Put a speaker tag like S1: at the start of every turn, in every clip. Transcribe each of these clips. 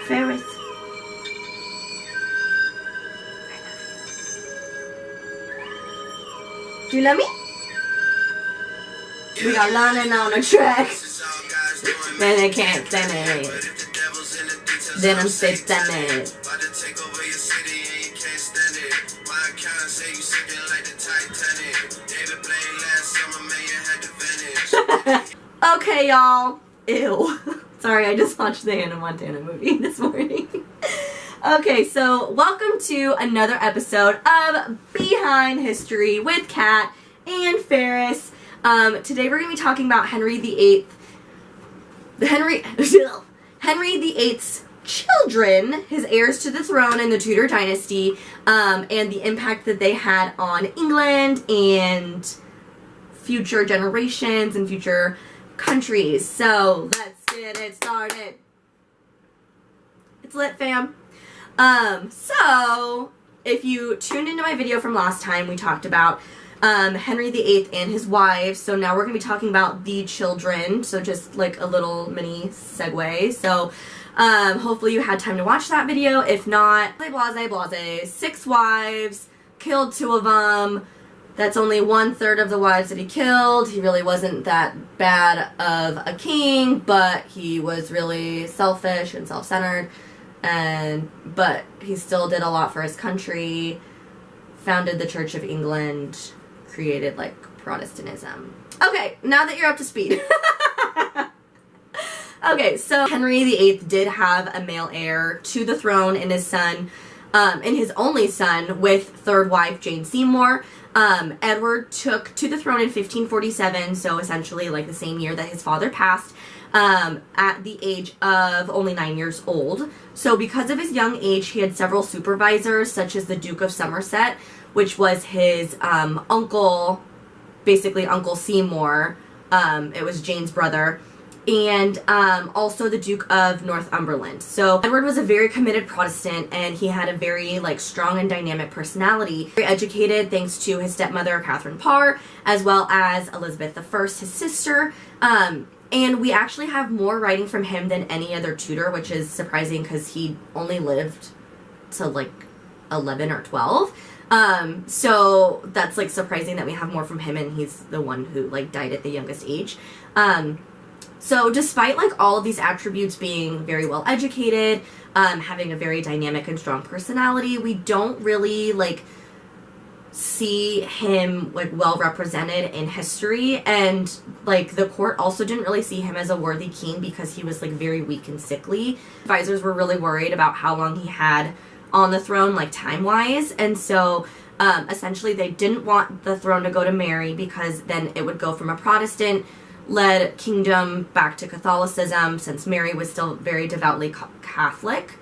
S1: Ferris. Do you love me? We got London on the track. Man, I can't stand it. Then I'm sick, stand it. Okay, y'all. Ew. Sorry, I just watched the Hannah Montana movie this morning. Okay, so welcome to another episode of Behind History with Kat and Ferris. Today we're going to be talking about Henry VIII. Henry VIII's children, his heirs to the throne in the Tudor dynasty, and the impact that they had on England and future generations and future countries. So let's get it started. It's lit, fam. So if you tuned into my video from last time, we talked about Henry VIII and his wives. So now we're going to be talking about the children. So just like a little mini segue. So hopefully you had time to watch that video. If not, blase. 6 wives, killed 2 of them. That's only 1/3 of the wives that he killed. He really wasn't that bad of a king, but he was really selfish and self-centered. But he still did a lot for his country, founded the Church of England, created like Protestantism. Okay, now that you're up to speed. Okay, so Henry VIII did have a male heir to the throne in his son, in his only son, with 3rd wife Jane Seymour. Edward took to the throne in 1547, so essentially like the same year that his father passed, at the age of only 9 years old. So because of his young age, he had several supervisors, such as the Duke of Somerset, which was his uncle, basically Uncle Seymour. It was Jane's brother. And also the Duke of Northumberland. So Edward was a very committed Protestant, and he had a very like strong and dynamic personality. Very educated thanks to his stepmother Catherine Parr, as well as Elizabeth I, his sister. And we actually have more writing from him than any other Tudor, which is surprising because he only lived to like 11 or 12. So that's like surprising that we have more from him, and he's the one who like died at the youngest age. So despite like all of these attributes, being very well educated, having a very dynamic and strong personality, we don't really like see him like well represented in history, and like the court also didn't really see him as a worthy king because he was like very weak and sickly. Advisors were really worried about how long he had on the throne, like time-wise, and so essentially they didn't want the throne to go to Mary, because then it would go from a Protestant-led kingdom back to Catholicism, since Mary was still very devoutly Catholic.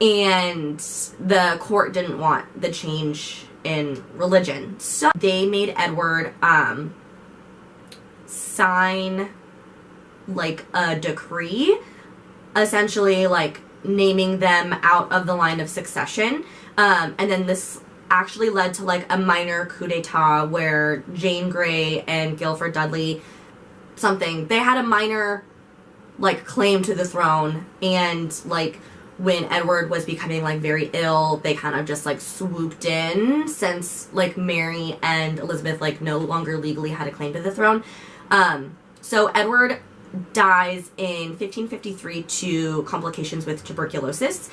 S1: And the court didn't want the change in religion. So they made Edward sign like a decree, essentially like naming them out of the line of succession. And then this actually led to like a minor coup d'etat where Jane Grey and Guilford Dudley they had a minor like claim to the throne, and like when Edward was becoming like very ill, they kind of just like swooped in, since like Mary and Elizabeth like no longer legally had a claim to the throne. So Edward dies in 1553 to complications with tuberculosis.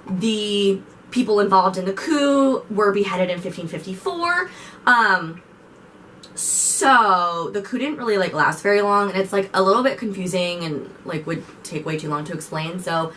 S1: The people involved in the coup were beheaded in 1554. So the coup didn't really like last very long, and it's like a little bit confusing and like would take way too long to explain. So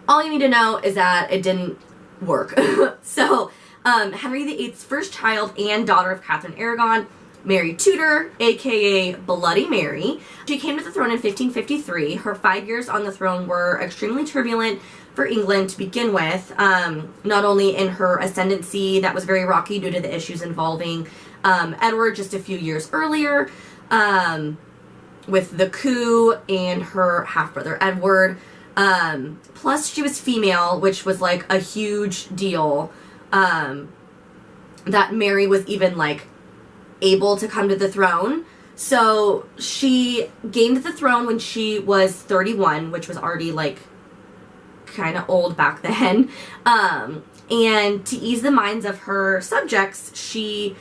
S1: all you need to know is that it didn't work. So Henry VIII's first child and daughter of Catherine Aragon, Mary Tudor, aka Bloody Mary. She came to the throne in 1553. Her 5 years on the throne were extremely turbulent for England to begin with, not only in her ascendancy that was very rocky due to the issues involving Edward just a few years earlier, with the coup and her half-brother Edward. Plus she was female, which was like a huge deal, that Mary was even like able to come to the throne. So she gained the throne when she was 31, which was already like kind of old back then. And to ease the minds of her subjects, she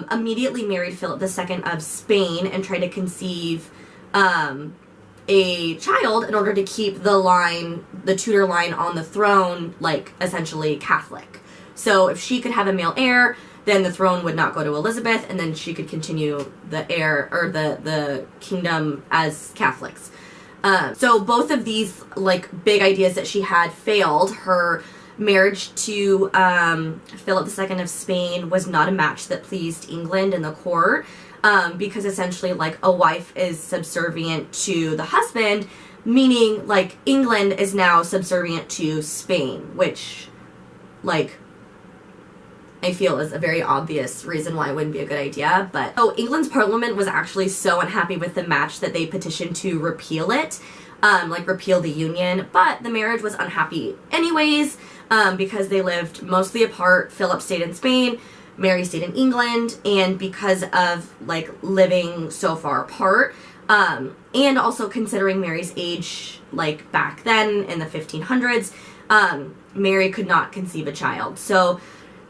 S1: immediately married Philip II of Spain and tried to conceive a child in order to keep the Tudor line on the throne, like, essentially Catholic. So if she could have a male heir, then the throne would not go to Elizabeth, and then she could continue the heir, or the kingdom as Catholics. So both of these, like, big ideas that she had failed. Her marriage to Philip II of Spain was not a match that pleased England and the court, because essentially, like, a wife is subservient to the husband, meaning, like, England is now subservient to Spain, which, like, I feel is a very obvious reason why it wouldn't be a good idea. But England's parliament was actually so unhappy with the match that they petitioned to repeal it, like repeal the union. But the marriage was unhappy anyways, because they lived mostly apart. Philip stayed in Spain, Mary stayed in England, and because of like living so far apart, and also considering Mary's age, like back then in the 1500s, Mary could not conceive a child. So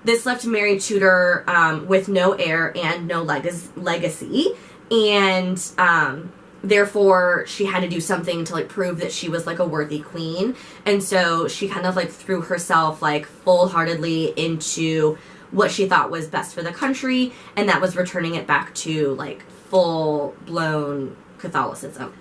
S1: this left Mary Tudor with no heir and no legacy, and therefore she had to do something to like prove that she was like a worthy queen. And so she kind of like threw herself like full-heartedly into what she thought was best for the country, and that was returning it back to like full-blown Catholicism.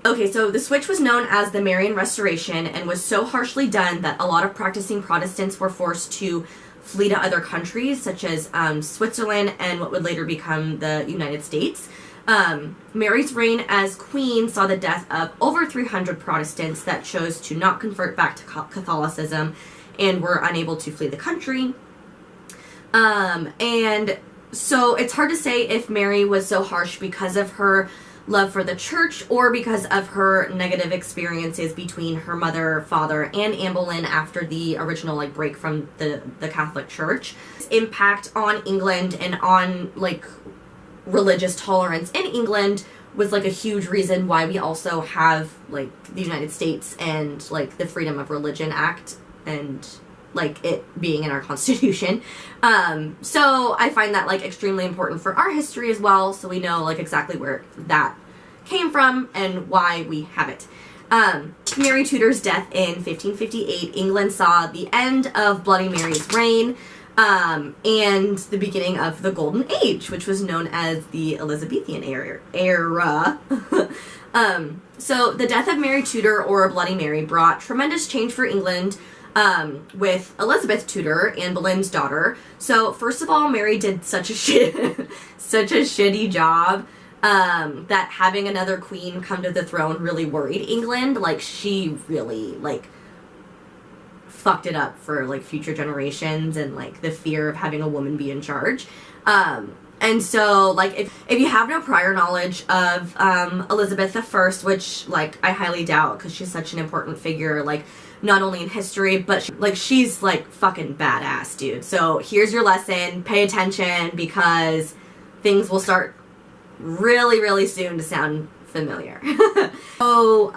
S1: Okay, so the switch was known as the Marian Restoration and was so harshly done that a lot of practicing Protestants were forced to flee to other countries, such as Switzerland and what would later become the United States. Mary's reign as queen saw the death of over 300 Protestants that chose to not convert back to Catholicism and were unable to flee the country. And so it's hard to say if Mary was so harsh because of her love for the church or because of her negative experiences between her mother, father, and Anne Boleyn after the original like break from the Catholic Church. Its impact on England and on like religious tolerance in England was like a huge reason why we also have like the United States and like the Freedom of Religion Act and like it being in our Constitution. So I find that like extremely important for our history as well, so we know like exactly where that came from and why we have it. Mary Tudor's death in 1558, England saw the end of Bloody Mary's reign, and the beginning of the Golden Age, which was known as the Elizabethan era. So the death of Mary Tudor, or Bloody Mary, brought tremendous change for England, with Elizabeth Tudor, Anne Boleyn's daughter. So first of all, Mary did such a shitty job, that having another queen come to the throne really worried England. Like, she really, like, fucked it up for, like, future generations and, like, the fear of having a woman be in charge. And so, like, if you have no prior knowledge of, Elizabeth I, which, like, I highly doubt because she's such an important figure, like, not only in history, but she's like fucking badass, dude. So here's your lesson. Pay attention because things will start really, really soon to sound familiar. So,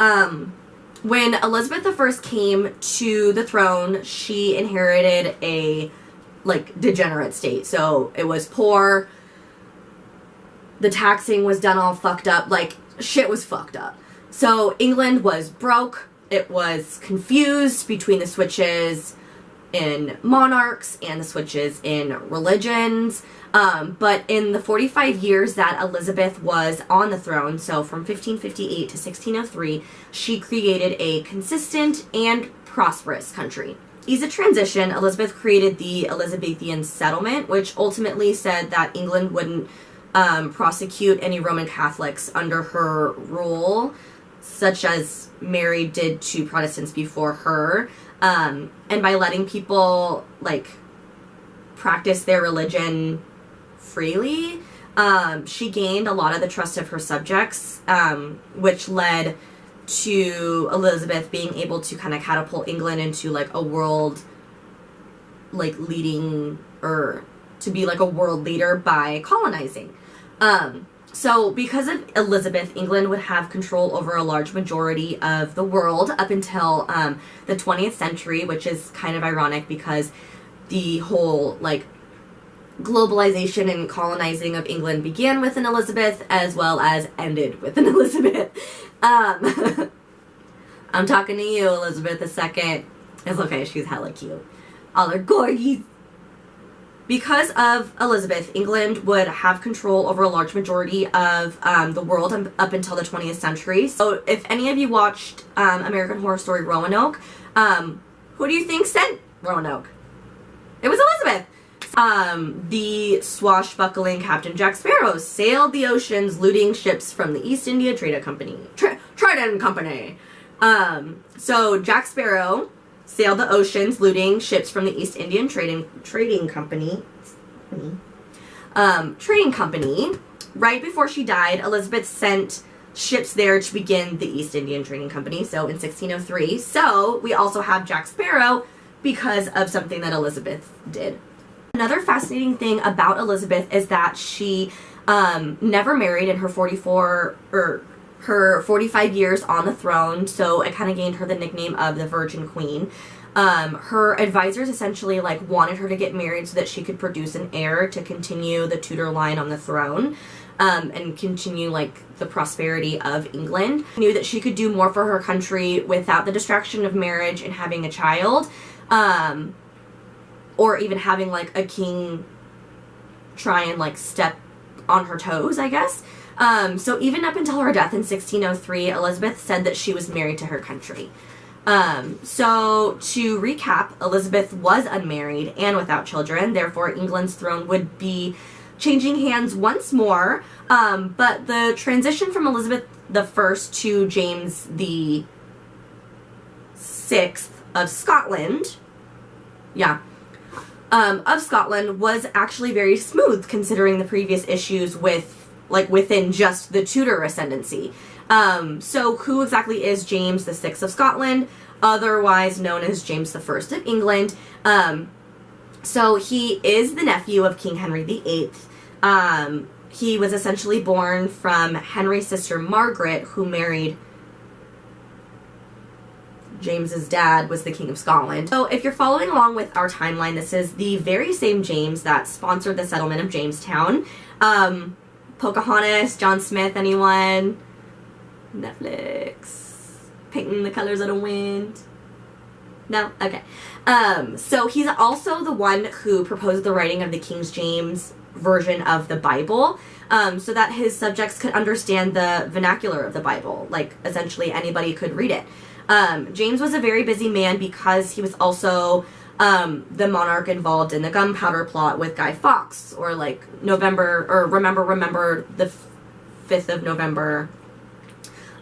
S1: when Elizabeth I came to the throne, she inherited a like degenerate state. So it was poor. The taxing was done all fucked up. Like, shit was fucked up. So England was broke. It was confused between the switches in monarchs and the switches in religions. But in the 45 years that Elizabeth was on the throne, so from 1558 to 1603, she created a consistent and prosperous country. Ease of transition, Elizabeth created the Elizabethan settlement, which ultimately said that England wouldn't prosecute any Roman Catholics under her rule, such as Mary did to Protestants before her, and by letting people like practice their religion freely, she gained a lot of the trust of her subjects, which led to Elizabeth being able to kind of catapult England into like a world like leading, or to be like a world leader by colonizing. So because of Elizabeth, England would have control over a large majority of the world up until the 20th century, which is kind of ironic because the whole, like, globalization and colonizing of England began with an Elizabeth as well as ended with an Elizabeth. I'm talking to you, Elizabeth II. It's okay, she's hella cute. All her gorgies. Because of Elizabeth, England would have control over a large majority of the world up until the 20th century. So if any of you watched American Horror Story Roanoke, who do you think sent Roanoke? It was Elizabeth. The swashbuckling Captain Jack Sparrow sailed the oceans looting ships from the East India Trading Company. Trident Company. So Jack Sparrow sailed the oceans looting ships from the East Indian Trading Company. Right before she died, Elizabeth sent ships there to begin the East Indian Trading Company, so in 1603. So we also have Jack Sparrow because of something that Elizabeth did. Another fascinating thing about Elizabeth is that she never married in her 45 years on the throne, so it kind of gained her the nickname of the Virgin Queen. Her advisors essentially, like, wanted her to get married so that she could produce an heir to continue the Tudor line on the throne, and continue, like, the prosperity of England. Knew that she could do more for her country without the distraction of marriage and having a child, or even having, like, a king try and, like, step on her toes, I guess. So even up until her death in 1603, Elizabeth said that she was married to her country. So to recap, Elizabeth was unmarried and without children, therefore England's throne would be changing hands once more, but the transition from Elizabeth I to James the VI of Scotland, of Scotland was actually very smooth considering the previous issues with, like, within just the Tudor ascendancy. So who exactly is James the VI of Scotland, otherwise known as James the I of England? So he is the nephew of King Henry VIII. He was essentially born from Henry's sister Margaret, who married James's dad, was the King of Scotland. So if you're following along with our timeline, this is the very same James that sponsored the settlement of Jamestown. Pocahontas, John Smith, anyone? Netflix. Painting the colors of the wind. No? Okay. So he's also the one who proposed the writing of the King James version of the Bible, so that his subjects could understand the vernacular of the Bible. Like, essentially anybody could read it. James was a very busy man because he was also the monarch involved in the gunpowder plot with Guy Fawkes, or like remember the 5th of November.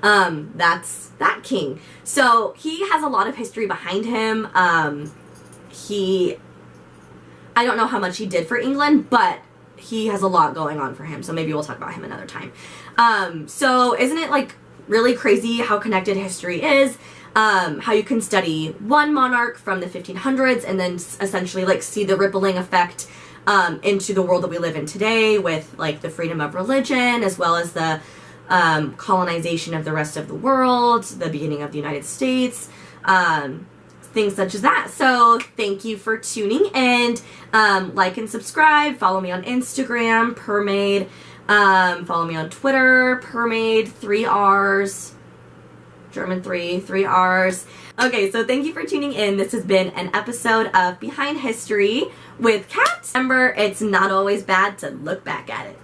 S1: That's that king. So he has a lot of history behind him. I don't know how much he did for England, but he has a lot going on for him. So maybe we'll talk about him another time. So isn't it, like, really crazy how connected history is? How you can study one monarch from the 1500s and then essentially, like, see the rippling effect into the world that we live in today with, like, the freedom of religion as well as the colonization of the rest of the world, the beginning of the United States, things such as that. So thank you for tuning in. Like and subscribe. Follow me on Instagram, Permade. Follow me on Twitter, Permade, 3 R's. German 3 R's. Okay, so thank you for tuning in. This has been an episode of Behind History with Kat. Remember, it's not always bad to look back at it.